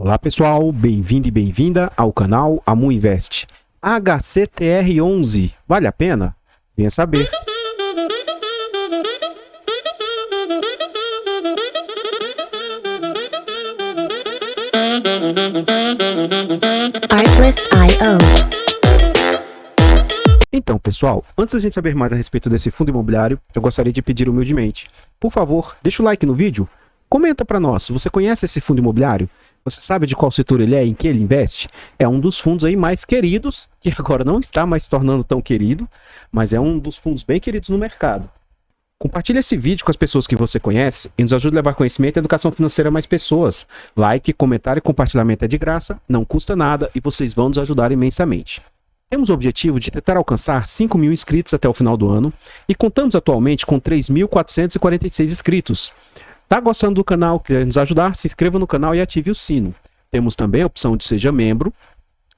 Olá pessoal, bem-vindo e bem-vinda ao canal Amu Invest. HCTR11, vale a pena? Venha saber. Artlist.io. Então pessoal, antes da gente saber mais a respeito desse fundo imobiliário, eu gostaria de pedir humildemente, por favor, deixa o like no vídeo, comenta para nós, você conhece esse fundo imobiliário? Você sabe de qual setor ele é, em que ele investe? É um dos fundos aí mais queridos, que agora não está mais se tornando tão querido, mas é um dos fundos bem queridos no mercado. Compartilhe esse vídeo com as pessoas que você conhece e nos ajude a levar conhecimento e educação financeira a mais pessoas. Like, comentário e compartilhamento é de graça, não custa nada e vocês vão nos ajudar imensamente. Temos o objetivo de tentar alcançar 5 mil inscritos até o final do ano e contamos atualmente com 3.446 inscritos. Tá gostando do canal, quer nos ajudar? Se inscreva no canal e ative o sino. Temos também a opção de seja membro.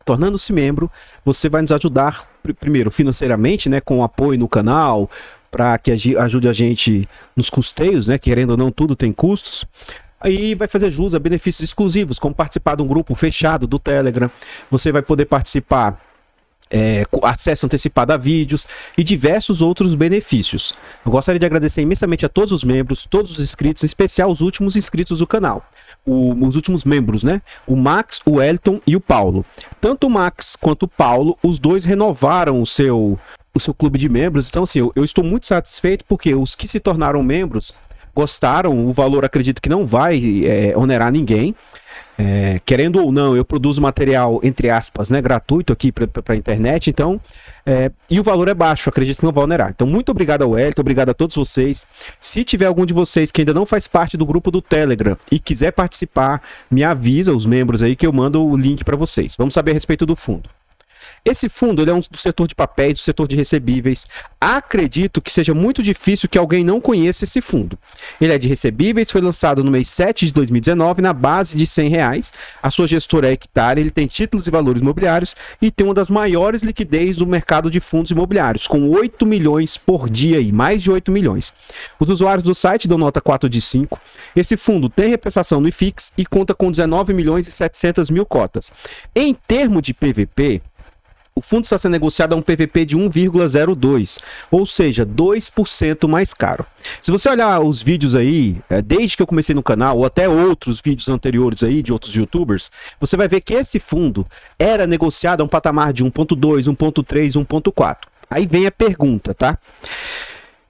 Tornando-se membro, você vai nos ajudar, primeiro, financeiramente, né, com apoio no canal, para que ajude a gente nos custeios, né, querendo ou não, tudo tem custos. Aí vai fazer jus a benefícios exclusivos, como participar de um grupo fechado do Telegram. Você vai poder participar, acesso antecipado a vídeos e diversos outros benefícios. Eu gostaria de agradecer imensamente a todos os membros, todos os inscritos, em especial os últimos inscritos do canal. Os últimos membros, né? O Max, o Elton e o Paulo. Tanto o Max quanto o Paulo, os dois renovaram o seu clube de membros. Então, assim, eu estou muito satisfeito porque os que se tornaram membros gostaram. O valor, acredito que não vai onerar ninguém. Querendo ou não, eu produzo material, entre aspas, né, gratuito aqui para a internet, então, e o valor é baixo, acredito que não vai onerar. Então, muito obrigado ao Elton, obrigado a todos vocês. Se tiver algum de vocês que ainda não faz parte do grupo do Telegram e quiser participar, me avisa, os membros aí, que eu mando o link para vocês. Vamos saber a respeito do fundo. Esse fundo ele é do setor de papéis, do setor de recebíveis. Acredito que seja muito difícil que alguém não conheça esse fundo. Ele é de recebíveis, foi lançado no mês 7 de 2019 na base de R$100. A sua gestora é Hectare, ele tem títulos e valores imobiliários e tem uma das maiores liquidez do mercado de fundos imobiliários, com 8 milhões por dia, aí, mais de 8 milhões. Os usuários do site dão nota 4 de 5. Esse fundo tem repressação no IFIX e conta com 19 milhões e 700 mil cotas. Em termos de PVP, o fundo está sendo negociado a um PVP de 1,02, ou seja, 2% mais caro. Se você olhar os vídeos aí, desde que eu comecei no canal, ou até outros vídeos anteriores aí de outros youtubers, você vai ver que esse fundo era negociado a um patamar de 1,2, 1,3, 1,4. Aí vem a pergunta, tá?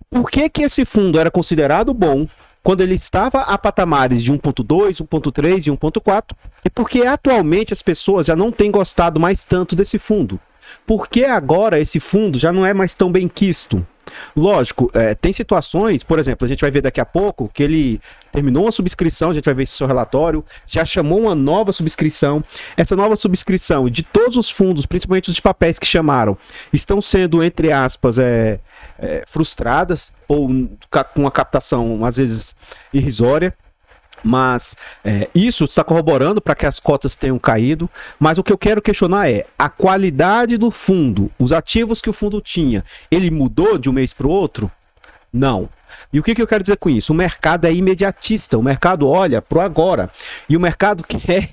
Por que esse fundo era considerado bom quando ele estava a patamares de 1,2, 1,3 e 1,4? E porque atualmente as pessoas já não têm gostado mais tanto desse fundo? Porque agora esse fundo já não é mais tão bem quisto? Lógico, tem situações, por exemplo, a gente vai ver daqui a pouco que ele terminou uma subscrição, a gente vai ver esse seu relatório, já chamou uma nova subscrição. Essa nova subscrição de todos os fundos, principalmente os de papéis que chamaram, estão sendo, entre aspas, frustradas ou com uma captação, às vezes, irrisória. Mas isso está corroborando para que as cotas tenham caído. Mas o que eu quero questionar é a qualidade do fundo, os ativos que o fundo tinha, ele mudou de um mês para o outro? Não. E o que eu quero dizer com isso? O mercado é imediatista, o mercado olha para o agora. E o mercado quer,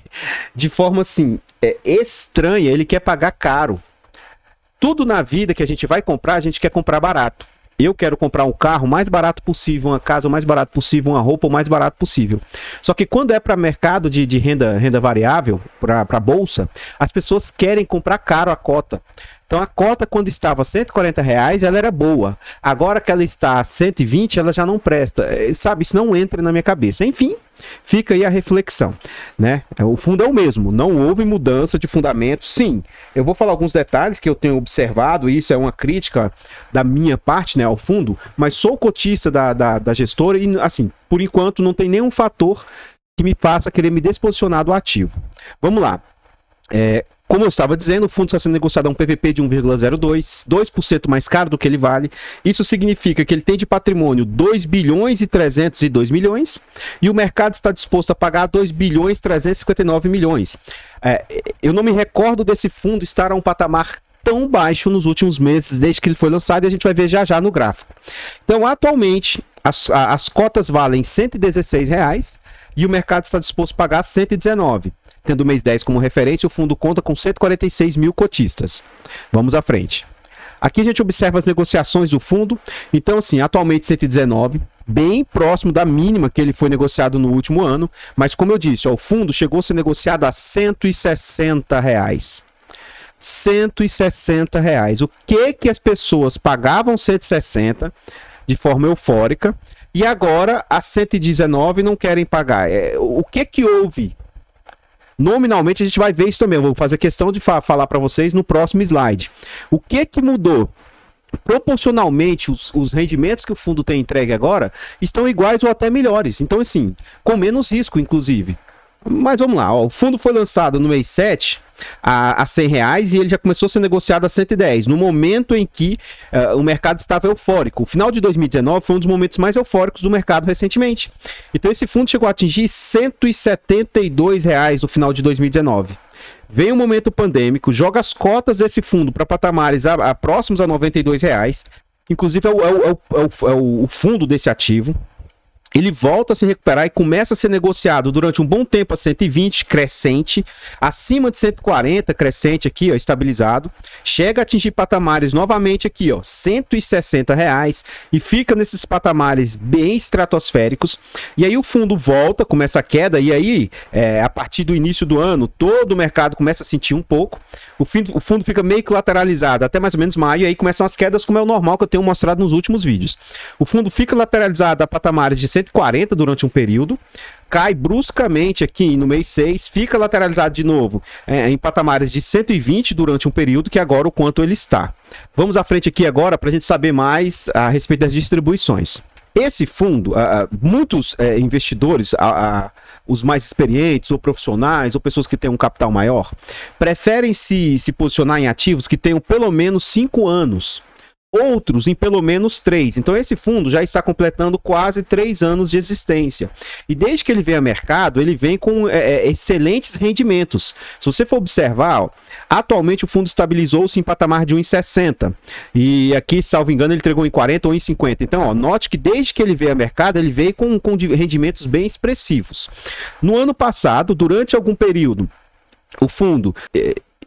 de forma assim, estranha, ele quer pagar caro. Tudo na vida que a gente vai comprar, a gente quer comprar barato. Eu quero comprar um carro o mais barato possível, uma casa o mais barato possível, uma roupa o mais barato possível. Só que quando é para mercado de renda variável, para bolsa, as pessoas querem comprar caro a cota. Então a cota, quando estava a R$140, ela era boa. Agora que ela está a 120, ela já não presta. Sabe, isso não entra na minha cabeça. Enfim, fica aí a reflexão, né? O fundo é o mesmo, não houve mudança de fundamento. Sim, eu vou falar alguns detalhes que eu tenho observado, e isso é uma crítica da minha parte, né, ao fundo, mas sou cotista da gestora e, assim, por enquanto não tem nenhum fator que me faça querer me desposicionar do ativo. Vamos lá. Como eu estava dizendo, o fundo está sendo negociado a um PVP de 1,02, 2% mais caro do que ele vale. Isso significa que ele tem de patrimônio 2 bilhões e 302 milhões e o mercado está disposto a pagar 2 bilhões e 359 milhões. Eu não me recordo desse fundo estar a um patamar tão baixo nos últimos meses, desde que ele foi lançado, e a gente vai ver já já no gráfico. Então, atualmente, as cotas valem R$116 e o mercado está disposto a pagar 119. Tendo o mês 10 como referência, o fundo conta com 146 mil cotistas. Vamos à frente. Aqui a gente observa as negociações do fundo. Então, assim, atualmente 119, bem próximo da mínima que ele foi negociado no último ano. Mas, como eu disse, ó, o fundo chegou a ser negociado a R$160. R$160. O que as pessoas pagavam 160 de forma eufórica e agora a 119 não querem pagar? O que houve? Nominalmente a gente vai ver isso também. Eu vou fazer questão de falar para vocês no próximo slide. O que mudou? Proporcionalmente, os rendimentos que o fundo tem entregue agora estão iguais ou até melhores. Então, assim, com menos risco, inclusive. Mas vamos lá, ó, o fundo foi lançado no mês 7 a R$100 e ele já começou a ser negociado a 110, no momento em que o mercado estava eufórico. O final de 2019 foi um dos momentos mais eufóricos do mercado recentemente. Então esse fundo chegou a atingir R$172 no final de 2019. Vem um momento pandêmico, joga as cotas desse fundo para patamares próximos a R$92. Inclusive é o fundo desse ativo. Ele volta a se recuperar e começa a ser negociado durante um bom tempo a 120, crescente, acima de 140, crescente aqui, ó, estabilizado. Chega a atingir patamares novamente aqui, ó, R$160 e fica nesses patamares bem estratosféricos. E aí o fundo volta, começa a queda e aí, a partir do início do ano, todo o mercado começa a sentir um pouco. O fundo fica meio que lateralizado até mais ou menos maio e aí começam as quedas como é o normal que eu tenho mostrado nos últimos vídeos. O fundo fica lateralizado a patamares de 140 durante um período, cai bruscamente aqui no mês 6, fica lateralizado de novo em patamares de 120 durante um período, que agora o quanto ele está. Vamos à frente aqui agora para a gente saber mais a respeito das distribuições. Esse fundo, muitos investidores, os mais experientes, ou profissionais, ou pessoas que têm um capital maior, preferem se posicionar em ativos que tenham pelo menos 5 anos. Outros em pelo menos 3. Então esse fundo já está completando quase 3 anos de existência. E desde que ele vem ao mercado, ele vem com excelentes rendimentos. Se você for observar, ó, atualmente o fundo estabilizou-se em patamar de 1,60. E aqui, salvo engano, ele entregou em 40 ou em 50. Então, ó, note que desde que ele veio ao mercado, ele veio com rendimentos bem expressivos. No ano passado, durante algum período, o fundo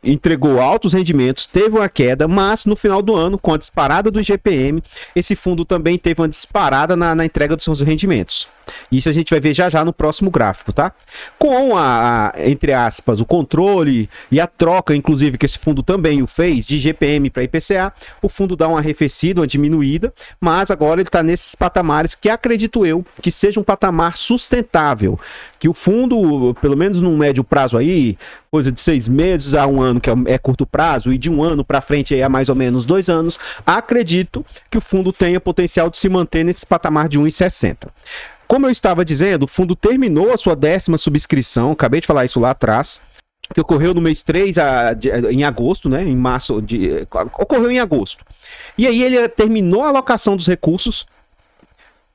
entregou altos rendimentos, teve uma queda, mas no final do ano, com a disparada do IGPM, esse fundo também teve uma disparada na entrega dos seus rendimentos. Isso a gente vai ver já no próximo gráfico, tá? Com entre aspas, o controle e a troca, inclusive, que esse fundo também o fez, de IGPM para IPCA, o fundo dá uma arrefecida, uma diminuída, mas agora ele está nesses patamares que acredito eu que seja um patamar sustentável, que o fundo, pelo menos num médio prazo aí, coisa de 6 meses a 1 ano, que é curto prazo, e de 1 ano para frente aí a mais ou menos 2 anos, acredito que o fundo tenha potencial de se manter nesse patamar de 1,60. Como eu estava dizendo, o fundo terminou a sua 10ª subscrição, acabei de falar isso lá atrás, que ocorreu no mês 3 em agosto, né? Em março, ocorreu em agosto. E aí ele terminou a alocação dos recursos,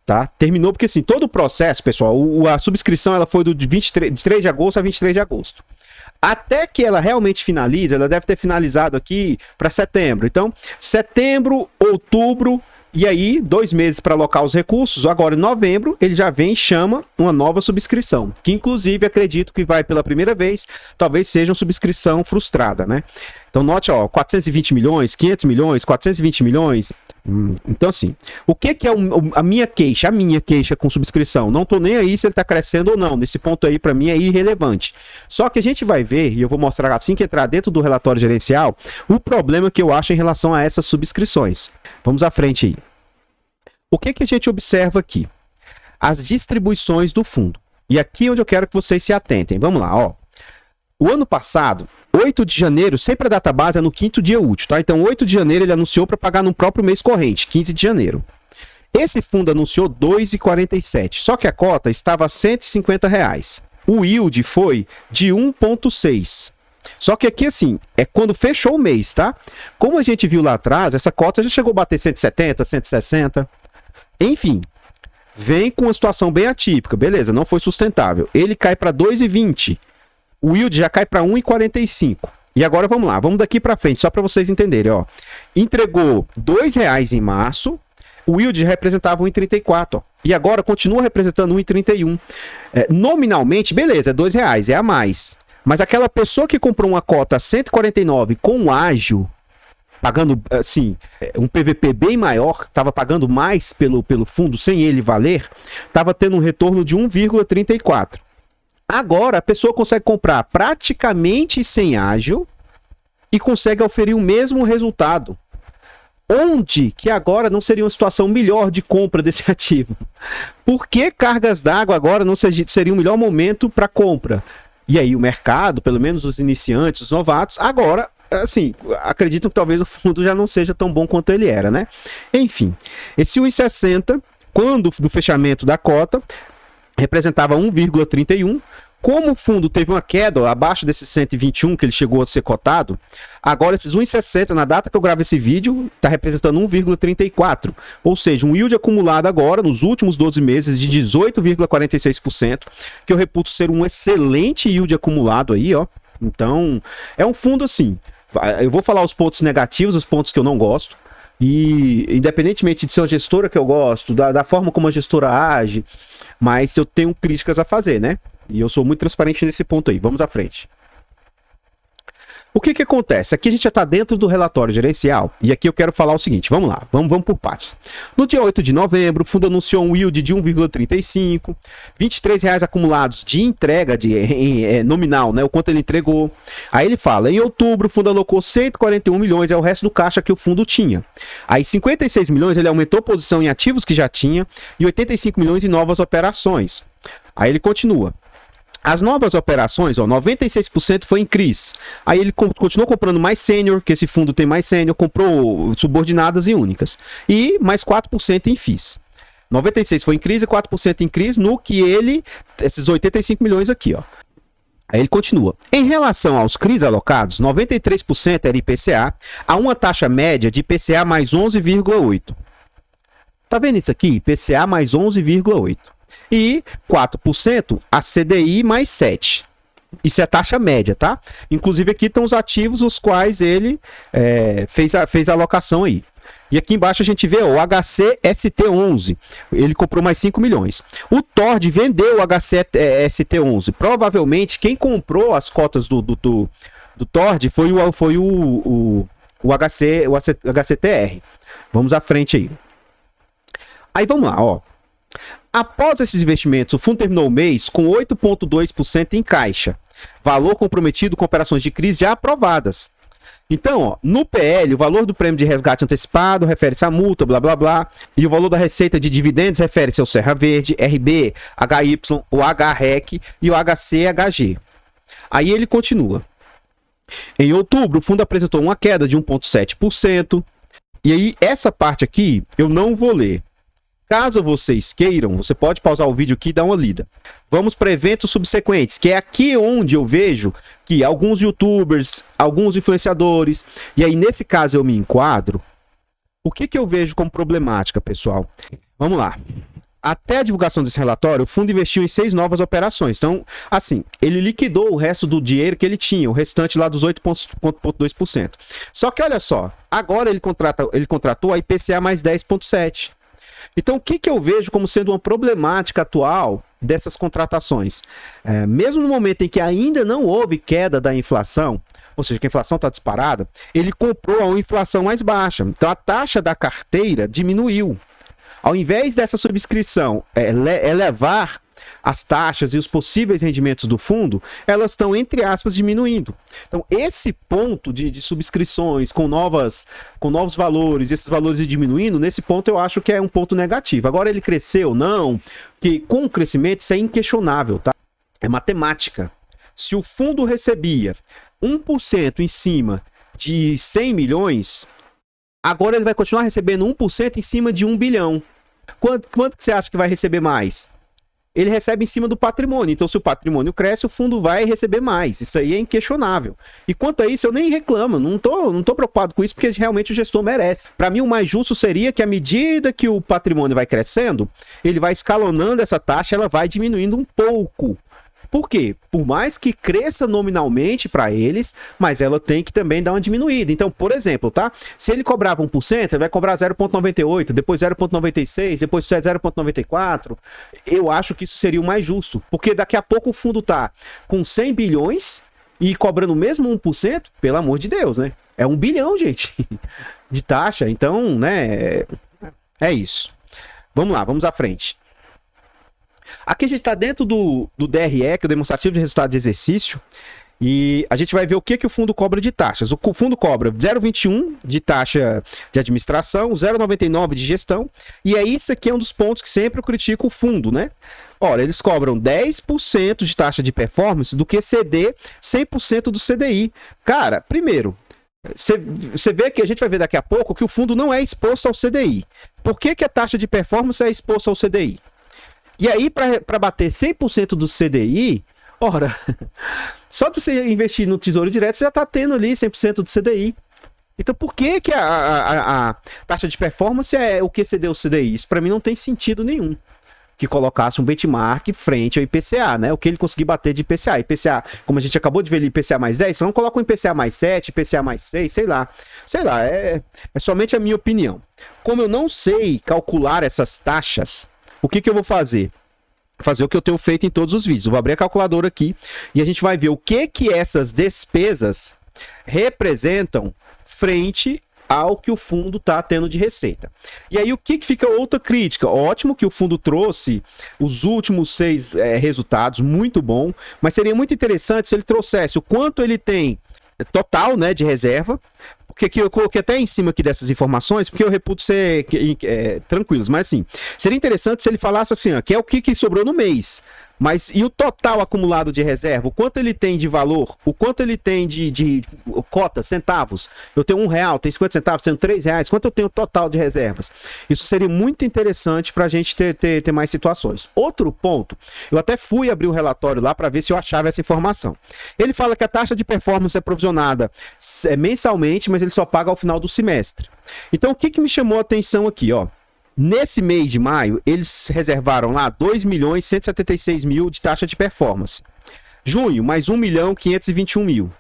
tá? Terminou porque assim, todo o processo, pessoal, a subscrição ela foi de 3 de agosto a 23 de agosto. Até que ela realmente finalize, ela deve ter finalizado aqui para setembro. Então, setembro, outubro, e aí 2 meses para alocar os recursos. Agora em novembro ele já vem e chama uma nova subscrição, que inclusive acredito que vai pela primeira vez, talvez seja uma subscrição frustrada, né? Então note, ó, 420 milhões, 500 milhões, 420 milhões. Então assim, o que é a minha queixa? A minha queixa com subscrição, não tô nem aí se ele tá crescendo ou não, nesse ponto aí para mim é irrelevante. Só que a gente vai ver, e eu vou mostrar assim que entrar dentro do relatório gerencial, o problema que eu acho em relação a essas subscrições. Vamos à frente aí. O que a gente observa aqui? As distribuições do fundo. E aqui é onde eu quero que vocês se atentem. Vamos lá, ó. O ano passado, 8 de janeiro, sempre a data base é no 5º dia útil, tá? Então, 8 de janeiro ele anunciou para pagar no próprio mês corrente, 15 de janeiro. Esse fundo anunciou 2,47, só que a cota estava a R$150. O yield foi de 1,6. Só que aqui, assim, é quando fechou o mês, tá? Como a gente viu lá atrás, essa cota já chegou a bater 170, 160. Enfim, vem com uma situação bem atípica. Beleza, não foi sustentável. Ele cai para 2,20. O yield já cai para 1,45. E agora vamos lá, vamos daqui para frente, só para vocês entenderem, ó. Entregou R$2 em março, o yield já representava 1,34, ó. E agora continua representando 1,31. Nominalmente, beleza, é R$2, é a mais. Mas aquela pessoa que comprou uma cota a 149 com ágio, pagando, assim, um PVP bem maior, estava pagando mais pelo fundo sem ele valer, estava tendo um retorno de 1,34. Agora, a pessoa consegue comprar praticamente sem ágio e consegue oferir o mesmo resultado. Onde que agora não seria uma situação melhor de compra desse ativo? Por que cargas d'água agora não seria o melhor momento para compra? E aí o mercado, pelo menos os iniciantes, os novatos, agora, assim, acreditam que talvez o fundo já não seja tão bom quanto ele era, né? Enfim, esse 1,60, quando do fechamento da cota, representava 1,31. Como o fundo teve uma queda abaixo desses 121 que ele chegou a ser cotado, agora esses 1,60 na data que eu gravo esse vídeo está representando 1,34, ou seja, um yield acumulado agora nos últimos 12 meses de 18,46%, que eu reputo ser um excelente yield acumulado aí, ó. Então, é um fundo assim, eu vou falar os pontos negativos, os pontos que eu não gosto, e independentemente de ser uma gestora que eu gosto, da forma como a gestora age, mas eu tenho críticas a fazer, né? E eu sou muito transparente nesse ponto aí. Vamos à frente. O que acontece? Aqui a gente já está dentro do relatório gerencial e aqui eu quero falar o seguinte, vamos lá, vamos por partes. No dia 8 de novembro, o fundo anunciou um yield de 1,35, R$ 23 acumulados de entrega nominal, né, o quanto ele entregou. Aí ele fala, em outubro o fundo alocou 141 milhões, é o resto do caixa que o fundo tinha. Aí 56 milhões ele aumentou a posição em ativos que já tinha e 85 milhões em novas operações. Aí ele continua. As novas operações, ó, 96% foi em CRIs. Aí ele continuou comprando mais sênior, que esse fundo tem mais sênior, comprou subordinadas e únicas. E mais 4% em FIIs. 96% foi em CRIs e 4% em CRIs, no que ele, esses 85 milhões aqui, ó. Aí ele continua. Em relação aos CRIs alocados, 93% era IPCA, a uma taxa média de IPCA mais 11,8. Tá vendo isso aqui? IPCA mais 11,8. E 4% a CDI mais 7. Isso é a taxa média, tá? Inclusive aqui estão os ativos os quais ele fez a alocação aí. E aqui embaixo a gente vê o HCST11. Ele comprou mais 5 milhões. O TORD vendeu o HCST11. Provavelmente quem comprou as cotas do TORD foi o HCTR. Vamos à frente aí. Aí vamos lá, ó. Após esses investimentos, o fundo terminou o mês com 8,2% em caixa. Valor comprometido com operações de crise já aprovadas. Então, ó, no PL, o valor do prêmio de resgate antecipado refere-se à multa, blá, blá, blá. E o valor da receita de dividendos refere-se ao Serra Verde, RB, HY, o HREC e o HCHG. Aí ele continua. Em outubro, o fundo apresentou uma queda de 1,7%. E aí, essa parte aqui, eu não vou ler. Caso vocês queiram, você pode pausar o vídeo aqui e dar uma lida. Vamos para eventos subsequentes, que é aqui onde eu vejo que alguns youtubers, alguns influenciadores, e aí nesse caso eu me enquadro. O que eu vejo como problemática, pessoal? Vamos lá. Até a divulgação desse relatório, o fundo investiu em 6 novas operações. Então, assim, ele liquidou o resto do dinheiro que ele tinha, o restante lá dos 8,2%. Só que olha só, agora ele contratou a IPCA mais 10,7%. Então, o que eu vejo como sendo uma problemática atual dessas contratações? Mesmo no momento em que ainda não houve queda da inflação, ou seja, que a inflação está disparada, ele comprou a uma inflação mais baixa. Então, a taxa da carteira diminuiu. Ao invés dessa subscrição elevar as taxas e os possíveis rendimentos do fundo, elas estão, entre aspas, diminuindo. Então, esse ponto de subscrições com novos valores, esses valores diminuindo, nesse ponto eu acho que é um ponto negativo. Agora, ele cresceu? Não. Que com o crescimento isso é inquestionável, tá? É matemática. Se o fundo recebia 1% em cima de 100 milhões, agora ele vai continuar recebendo 1% em cima de 1 bilhão. Quanto que você acha que vai receber mais? Ele recebe em cima do patrimônio. Então, se o patrimônio cresce, o fundo vai receber mais. Isso aí é inquestionável. E quanto a isso, eu nem reclamo. Não tô preocupado com isso, porque realmente o gestor merece. Para mim, o mais justo seria que, à medida que o patrimônio vai crescendo, ele vai escalonando essa taxa, ela vai diminuindo um pouco. Por quê? Por mais que cresça nominalmente para eles, mas ela tem que também dar uma diminuída. Então, por exemplo, tá? Se ele cobrava 1%, ele vai cobrar 0,98, depois 0,96, depois 0,94. Eu acho que isso seria o mais justo, porque daqui a pouco o fundo tá com 100 bilhões e cobrando mesmo 1%, pelo amor de Deus, né? É 1 bilhão, gente, de taxa. Então, né, é isso. Vamos lá, vamos à frente. Aqui a gente está dentro do DRE, que é o Demonstrativo de Resultado de Exercício, e a gente vai ver o que o fundo cobra de taxas. O fundo cobra 0,21 de taxa de administração, 0,99 de gestão, e é isso aqui é um dos pontos que sempre eu critico o fundo, né? Ora, eles cobram 10% de taxa de performance do QCD, 100% do CDI. Cara, primeiro, você vê que a gente vai ver daqui a pouco que o fundo não é exposto ao CDI. Por que a taxa de performance é exposta ao CDI? E aí, para bater 100% do CDI, ora, só de você investir no Tesouro Direto, você já está tendo ali 100% do CDI. Então, por que a taxa de performance é o QCD ou CDI? Isso para mim não tem sentido nenhum. Que colocasse um benchmark frente ao IPCA, né? O que ele conseguir bater de IPCA. IPCA, como a gente acabou de ver ali, IPCA mais 10, então coloca um IPCA mais 7, IPCA mais 6, sei lá. Sei lá, é somente a minha opinião. Como eu não sei calcular essas taxas, o que eu vou fazer? Fazer o que eu tenho feito em todos os vídeos. Eu vou abrir a calculadora aqui e a gente vai ver o que essas despesas representam frente ao que o fundo está tendo de receita. E aí o que fica outra crítica? Ótimo que o fundo trouxe os últimos 6 resultados, muito bom, mas seria muito interessante se ele trouxesse o quanto ele tem total, né, de reserva, porque aqui eu coloquei até em cima aqui dessas informações, porque eu reputo ser tranquilos, mas assim, seria interessante se ele falasse assim, ó, que é o que sobrou no mês, mas e o total acumulado de reserva, o quanto ele tem de valor, o quanto ele tem de cota, centavos, eu tenho R$1, tenho 50 centavos, tenho R$3, quanto eu tenho total de reservas? Isso seria muito interessante para a gente ter mais situações. Outro ponto, eu até fui abrir o relatório lá para ver se eu achava essa informação. Ele fala que a taxa de performance é provisionada mensalmente, mas ele só paga ao final do semestre. Então o que me chamou a atenção aqui, ó? Nesse mês de maio, eles reservaram lá 2.176.000 de taxa de performance. Junho, mais 1.521.000.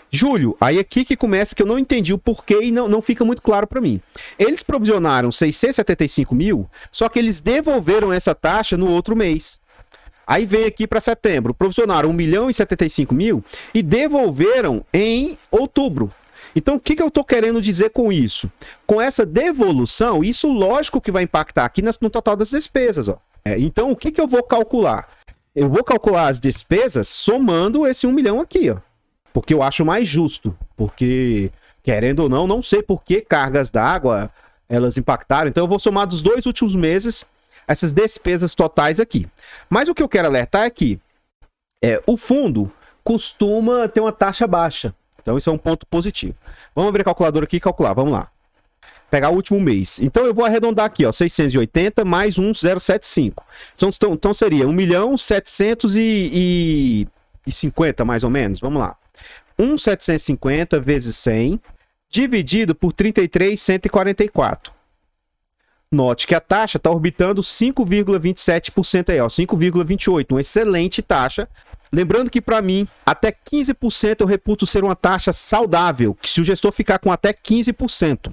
Julho, aí aqui que começa que eu não entendi o porquê e não fica muito claro para mim. Eles provisionaram 675.000, só que eles devolveram essa taxa no outro mês. Aí vem aqui para setembro, provisionaram 1.075.000 e devolveram em outubro. Então, o que eu estou querendo dizer com isso? Com essa devolução, isso lógico que vai impactar aqui no total das despesas. Ó. Então, o que eu vou calcular? Eu vou calcular as despesas somando esse 1 milhão aqui, ó, porque eu acho mais justo. Porque, querendo ou não sei por que cargas d'água elas impactaram. Então, eu vou somar dos 2 últimos meses essas despesas totais aqui. Mas o que eu quero alertar é que o fundo costuma ter uma taxa baixa. Então, isso é um ponto positivo. Vamos abrir a calculadora aqui e calcular. Vamos lá. Pegar o último mês. Então, eu vou arredondar aqui, ó, 680 mais 1,075. Então, seria 1.750, mais ou menos. Vamos lá. 1.750 vezes 100, dividido por 33.144. Note que a taxa está orbitando 5,27% aí, ó, 5,28%. Uma excelente taxa. Lembrando que, para mim, até 15% eu reputo ser uma taxa saudável, que se o gestor ficar com até 15%.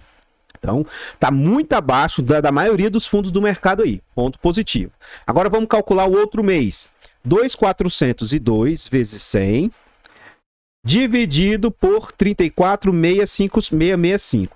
Então, está muito abaixo da maioria dos fundos do mercado aí. Ponto positivo. Agora, vamos calcular o outro mês. 2.402 vezes 100, dividido por 34.665.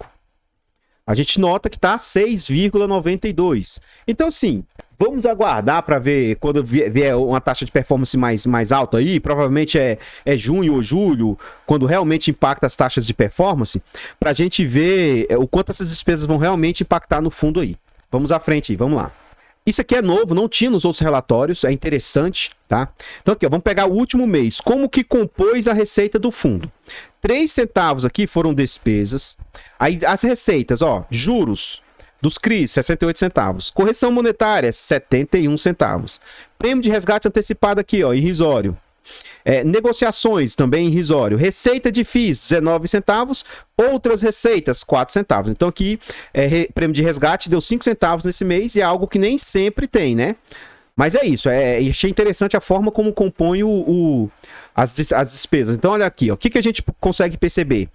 A gente nota que está 6,92. Então, sim, vamos aguardar para ver quando vier uma taxa de performance mais alta aí. Provavelmente é junho ou julho, quando realmente impacta as taxas de performance, para a gente ver o quanto essas despesas vão realmente impactar no fundo aí. Vamos à frente aí, vamos lá. Isso aqui é novo, não tinha nos outros relatórios, é interessante, tá? Então aqui, ó, vamos pegar o último mês. Como que compôs a receita do fundo? 3 centavos aqui foram despesas. Aí as receitas, ó, juros dos CRIs, 68 centavos. Correção monetária, 71 centavos. Prêmio de resgate antecipado aqui, ó, irrisório. Negociações, também irrisório. Receita de FIIs, 19 centavos. Outras receitas, 4 centavos. Então aqui, prêmio de resgate deu 5 centavos nesse mês e é algo que nem sempre tem, né? Mas é isso, achei interessante a forma como compõe as despesas. Então, olha aqui, ó, o que a gente consegue perceber?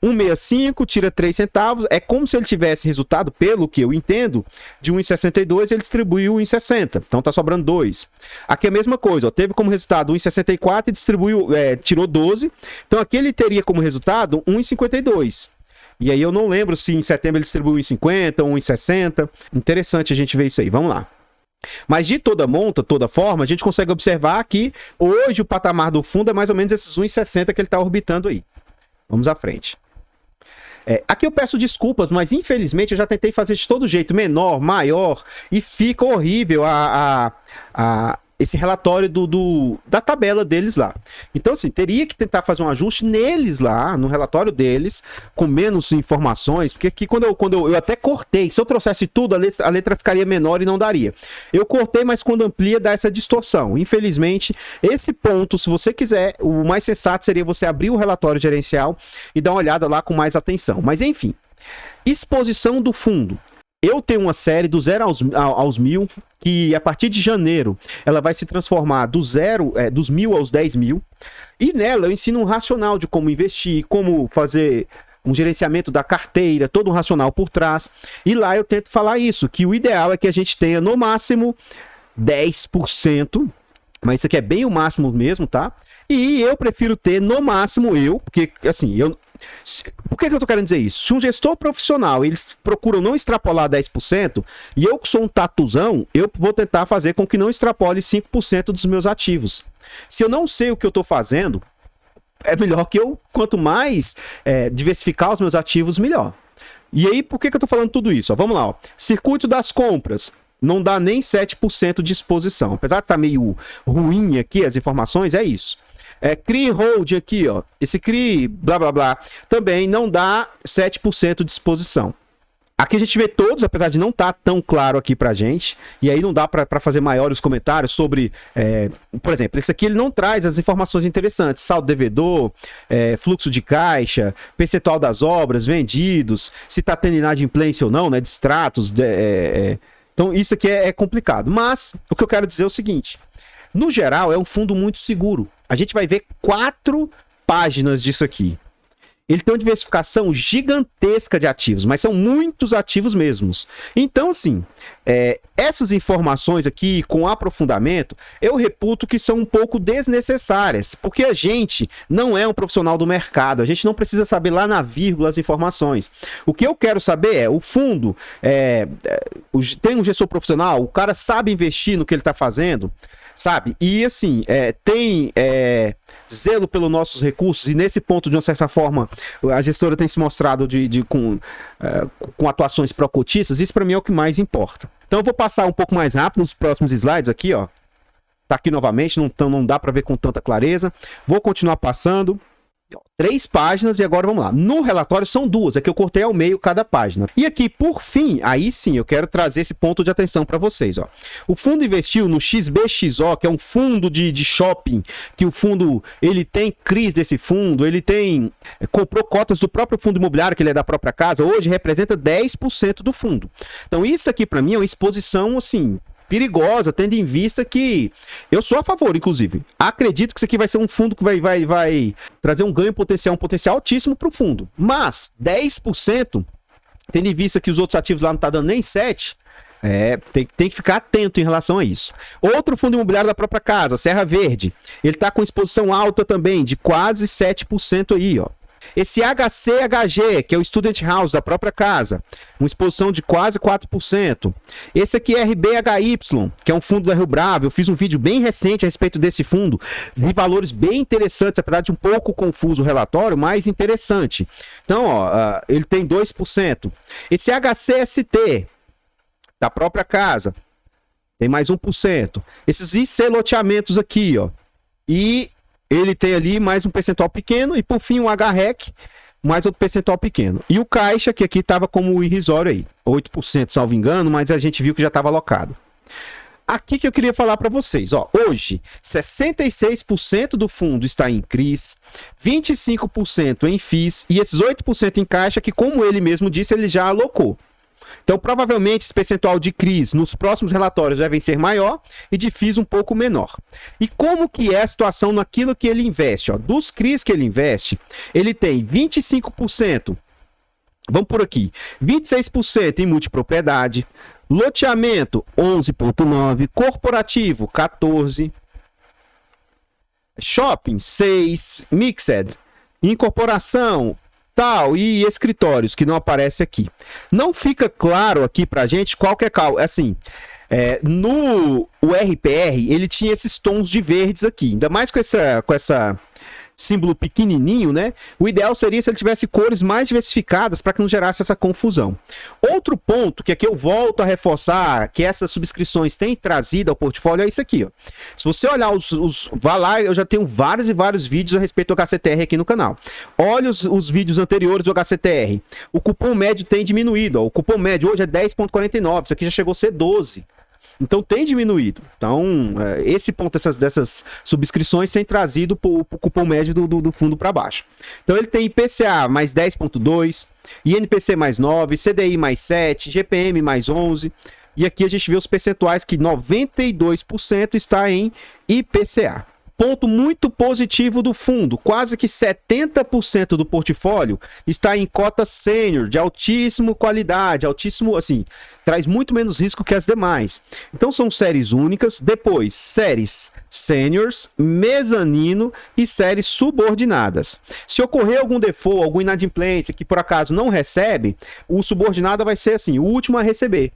1,65 tira 3 centavos, é como se ele tivesse resultado, pelo que eu entendo, de 1,62, ele distribuiu 1,60, então tá sobrando 2. Aqui é a mesma coisa, ó, teve como resultado 1,64 e distribuiu, tirou 12, então aqui ele teria como resultado 1,52. E aí eu não lembro se em setembro ele distribuiu 1,50, 1,60, interessante a gente ver isso aí, vamos lá. Mas de toda monta, toda forma, a gente consegue observar que hoje o patamar do fundo é mais ou menos esses 1,60 que ele está orbitando aí. Vamos à frente. Aqui eu peço desculpas, mas infelizmente eu já tentei fazer de todo jeito, menor, maior, e fica horrível esse relatório da tabela deles lá. Então, assim, teria que tentar fazer um ajuste neles lá, no relatório deles, com menos informações, porque aqui quando eu até cortei, se eu trouxesse tudo, a letra ficaria menor e não daria. Eu cortei, mas quando amplia dá essa distorção. Infelizmente, esse ponto, se você quiser, o mais sensato seria você abrir o relatório gerencial e dar uma olhada lá com mais atenção. Mas, enfim, exposição do fundo. Eu tenho uma série do 0 aos 1000, que a partir de janeiro ela vai se transformar dos 1000 aos 10 mil. E nela eu ensino um racional de como investir, como fazer um gerenciamento da carteira, todo um racional por trás. E lá eu tento falar isso, que o ideal é que a gente tenha no máximo 10%, mas isso aqui é bem o máximo mesmo, tá? E eu prefiro ter no máximo porque assim, por que eu tô querendo dizer isso? Se um gestor profissional, eles procuram não extrapolar 10%, e eu que sou um tatuzão, eu vou tentar fazer com que não extrapole 5% dos meus ativos. Se eu não sei o que eu tô fazendo, é melhor que eu, quanto mais diversificar os meus ativos, melhor. E aí, por que eu tô falando tudo isso? Ó, vamos lá, ó. Circuito das compras. Não dá nem 7% de exposição. Apesar de estar meio ruim aqui as informações, é isso. CRI Hold aqui, ó. Esse CRI, blá blá blá, também não dá 7% de exposição. Aqui a gente vê todos, apesar de não estar tão claro aqui pra gente, e aí não dá para fazer maiores comentários sobre, por exemplo, esse aqui ele não traz as informações interessantes, saldo devedor, fluxo de caixa, percentual das obras, vendidos, se está tendo inadimplência ou não, né, distratos, então isso aqui é complicado. Mas o que eu quero dizer é o seguinte, no geral é um fundo muito seguro. A gente vai ver 4 páginas disso aqui. Ele tem uma diversificação gigantesca de ativos, mas são muitos ativos mesmos. Então, assim, essas informações aqui, com aprofundamento, eu reputo que são um pouco desnecessárias, porque a gente não é um profissional do mercado, a gente não precisa saber lá na vírgula as informações. O que eu quero saber o fundo tem um gestor profissional, o cara sabe investir no que ele está fazendo, sabe? E assim, tem zelo pelos nossos recursos, e nesse ponto, de uma certa forma, a gestora tem se mostrado com atuações pró-cotistas. Isso para mim é o que mais importa. Então eu vou passar um pouco mais rápido nos próximos slides aqui, ó. Tá aqui novamente, não dá para ver com tanta clareza. Vou continuar passando. 3 páginas e agora vamos lá. No relatório são 2, é que eu cortei ao meio cada página. E aqui, por fim, aí sim, eu quero trazer esse ponto de atenção para vocês, ó. O fundo investiu no XBXO, que é um fundo de shopping, que o fundo, ele tem CRIs desse fundo, ele comprou cotas do próprio fundo imobiliário, que ele é da própria casa, hoje representa 10% do fundo. Então isso aqui para mim é uma exposição, assim, perigosa, tendo em vista que eu sou a favor, inclusive. Acredito que isso aqui vai ser um fundo que vai trazer um ganho potencial, um potencial altíssimo para o fundo. Mas 10%, tendo em vista que os outros ativos lá não estão dando nem 7%, tem que ficar atento em relação a isso. Outro fundo imobiliário da própria casa, Serra Verde, ele está com exposição alta também, de quase 7% aí, ó. Esse HCHG, que é o Student House da própria casa, uma exposição de quase 4%. Esse aqui é RBHY, que é um fundo da Rio Bravo. Eu fiz um vídeo bem recente a respeito desse fundo. Vi valores bem interessantes, apesar de um pouco confuso o relatório, mas interessante. Então, ó, ele tem 2%. Esse HCST, da própria casa, tem mais 1%. Esses IC loteamentos aqui, ó. E ele tem ali mais um percentual pequeno e, por fim, um HREC, mais outro percentual pequeno. E o Caixa, que aqui estava como irrisório aí, 8%, salvo engano, mas a gente viu que já estava alocado. Aqui que eu queria falar para vocês, ó, hoje, 66% do fundo está em CRIs, 25% em FIIs e esses 8% em Caixa, que, como ele mesmo disse, ele já alocou. Então, provavelmente, esse percentual de CRIs nos próximos relatórios devem ser maior e de FIIs um pouco menor. E como que é a situação naquilo que ele investe? Ó, dos CRIs que ele investe, ele tem 25%, vamos por aqui, 26% em multipropriedade, loteamento 11,9%, corporativo 14%, shopping 6%, mixed, incorporação tal e escritórios que não aparece aqui. Não fica claro aqui pra gente qual que é assim. No RPR ele tinha esses tons de verdes aqui, ainda mais com essa símbolo pequenininho, né? O ideal seria se ele tivesse cores mais diversificadas para que não gerasse essa confusão. Outro ponto que aqui eu volto a reforçar que essas subscrições têm trazido ao portfólio é isso aqui, ó. Se você olhar vá lá, eu já tenho vários e vários vídeos a respeito do HCTR aqui no canal. Olha os vídeos anteriores do HCTR. O cupom médio tem diminuído, ó. O cupom médio hoje é 10,49, isso aqui já chegou a ser 12. Então tem diminuído. Então, esse ponto dessas subscrições tem trazido o cupom médio do fundo para baixo. Então ele tem IPCA mais 10,2, INPC mais 9, CDI mais 7, GPM mais 11. E aqui a gente vê os percentuais que 92% está em IPCA. Ponto muito positivo do fundo, quase que 70% do portfólio está em cota sênior, de altíssima qualidade, altíssimo, assim, traz muito menos risco que as demais. Então são séries únicas, depois séries sêniors, mezanino e séries subordinadas. Se ocorrer algum default, alguma inadimplência que por acaso não recebe, o subordinado vai ser assim, o último a receber.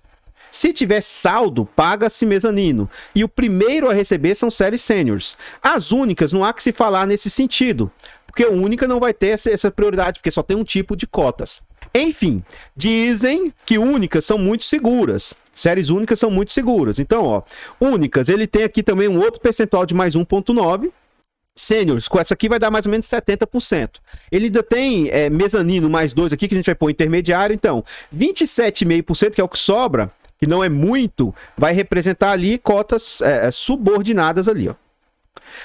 Se tiver saldo, paga-se mezanino. E o primeiro a receber são séries sêniors. As únicas, não há que se falar nesse sentido. Porque a única não vai ter essa prioridade, porque só tem um tipo de cotas. Enfim, dizem que únicas são muito seguras. Séries únicas são muito seguras. Então, ó, únicas, ele tem aqui também um outro percentual de mais 1,9%. Sêniors, com essa aqui vai dar mais ou menos 70%. Ele ainda tem mezanino mais 2 aqui, que a gente vai pôr intermediário. Então, 27,5%, que é o que sobra, que não é muito, vai representar ali cotas subordinadas ali, ó.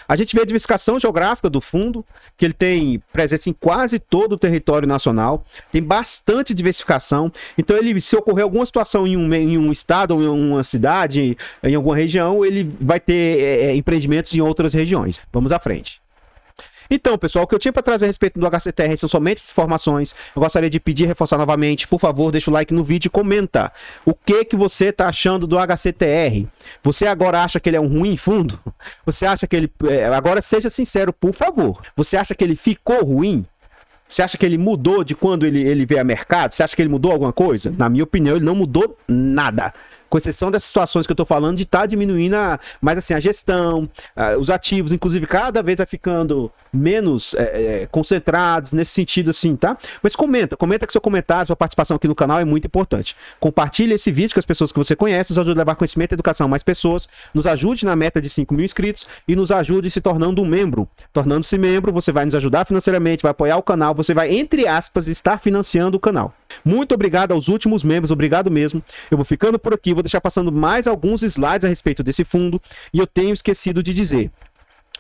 A gente vê a diversificação geográfica do fundo, que ele tem presença em quase todo o território nacional, tem bastante diversificação. Então, se ocorrer alguma situação em um estado ou em uma cidade, em alguma região, ele vai ter empreendimentos em outras regiões. Vamos à frente. Então, pessoal, o que eu tinha para trazer a respeito do HCTR são somente essas informações. Eu gostaria de pedir e reforçar novamente, por favor, deixa o like no vídeo e comenta o que você está achando do HCTR. Você agora acha que ele é um ruim fundo? Você acha que ele... Agora, seja sincero, por favor. Você acha que ele ficou ruim? Você acha que ele mudou de quando ele veio a mercado? Você acha que ele mudou alguma coisa? Na minha opinião, ele não mudou nada. Com exceção dessas situações que eu tô falando de estar diminuindo mas assim, a gestão, os ativos, inclusive, cada vez vai ficando menos concentrados nesse sentido assim, tá? Mas comenta que seu comentário, sua participação aqui no canal é muito importante. Compartilhe esse vídeo com as pessoas que você conhece, nos ajude a levar conhecimento e educação a mais pessoas, nos ajude na meta de 5 mil inscritos e nos ajude se tornando um membro. Tornando-se membro, você vai nos ajudar financeiramente, vai apoiar o canal, você vai, entre aspas, estar financiando o canal. Muito obrigado aos últimos membros, obrigado mesmo. Eu vou ficando por aqui, vou deixar passando mais alguns slides a respeito desse fundo e eu tenho esquecido de dizer.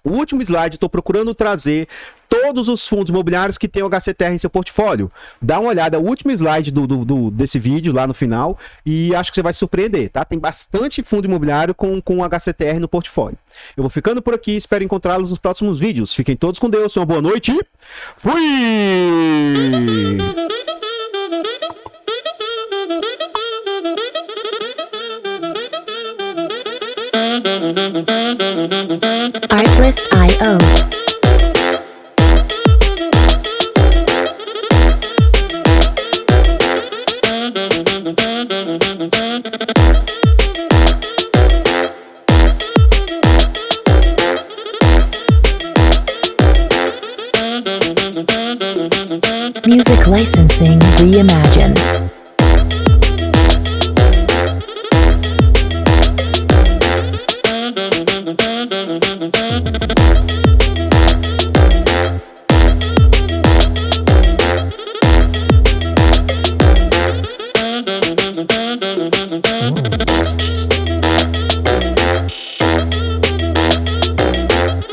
O último slide, estou procurando trazer todos os fundos imobiliários que tem o HCTR em seu portfólio. Dá uma olhada, o último slide desse vídeo lá no final e acho que você vai se surpreender, tá? Tem bastante fundo imobiliário com HCTR no portfólio. Eu vou ficando por aqui, espero encontrá-los nos próximos vídeos. Fiquem todos com Deus, uma boa noite e fui! Artlist.io Music licensing reimagined.